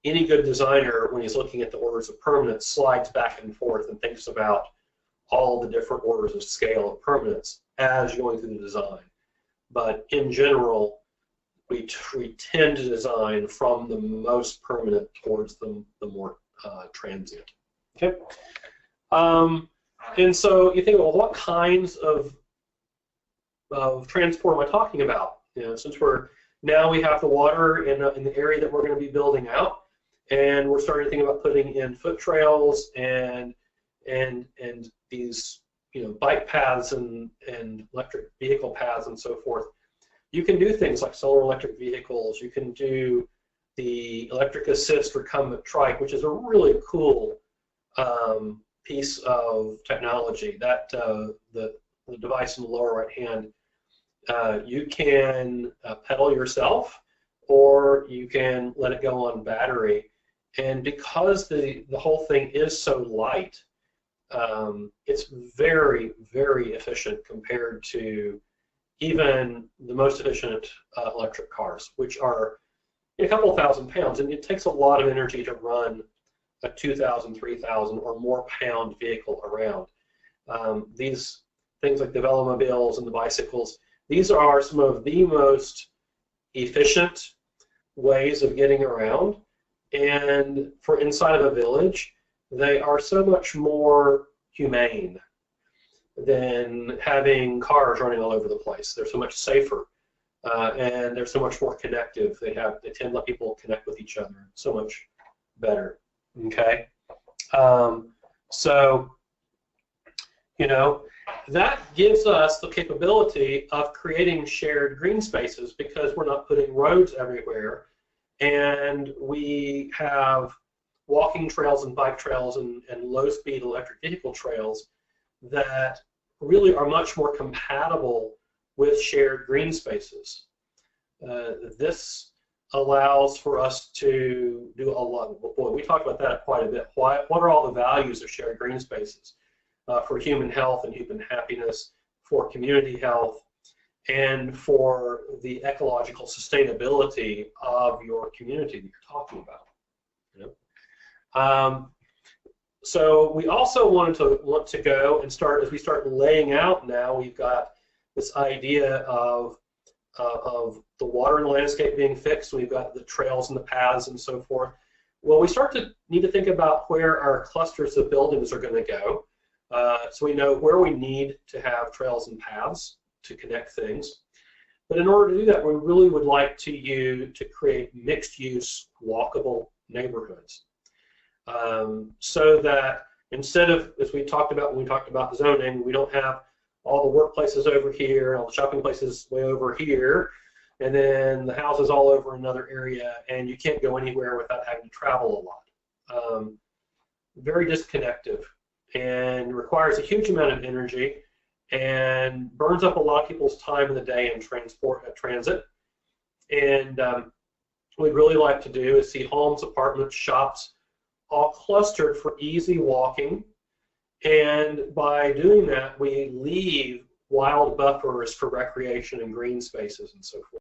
any good designer, when he's looking at the orders of permanence, slides back and forth and thinks about all the different orders of scale of permanence as you're going through the design. But in general, we tend to design from the most permanent towards the more transient. Okay. And so you think, well, what kinds of transport am I talking about? You know, since now we have the water in the area that we're going to be building out, and we're starting to think about putting in foot trails and these, you know, bike paths and electric vehicle paths and so forth. You can do things like solar electric vehicles. You can do the electric assist recumbent trike, which is a really cool piece of technology. That the device in the lower right hand, you can pedal yourself, or you can let it go on battery. And because the whole thing is so light, it's very, very efficient compared to even the most efficient electric cars, which are a couple thousand pounds, and it takes a lot of energy to run a 2,000, 3,000 or more pound vehicle around. These things like the velomobiles and the bicycles, these are some of the most efficient ways of getting around, and for inside of a village, they are so much more humane than having cars running all over the place. They're so much safer, and they're so much more connective. They tend to let people connect with each other so much better. Okay, so you know, that gives us the capability of creating shared green spaces because we're not putting roads everywhere, and we have walking trails and bike trails and low-speed electric vehicle trails that really are much more compatible with shared green spaces. This allows for us to do a lot. Boy, we talked about that quite a bit. What are all the values of shared green spaces for human health and human happiness, for community health, and for the ecological sustainability of your community that you're talking about? You know? So we also want to go and start, as we start laying out now, we've got this idea of the water in the landscape being fixed. We've got the trails and the paths and so forth. Well, we start to need to think about where our clusters of buildings are going to go. So we know where we need to have trails and paths to connect things. But in order to do that, we really would like to create mixed-use, walkable neighborhoods. So that instead of, as we talked about when we talked about zoning, we don't have all the workplaces over here, all the shopping places way over here, and then the houses all over another area, and you can't go anywhere without having to travel a lot. Very disconnective, and requires a huge amount of energy, and burns up a lot of people's time in the day in transit. And what we'd really like to do is see homes, apartments, shops, all clustered for easy walking, and by doing that, we leave wild buffers for recreation and green spaces and so forth.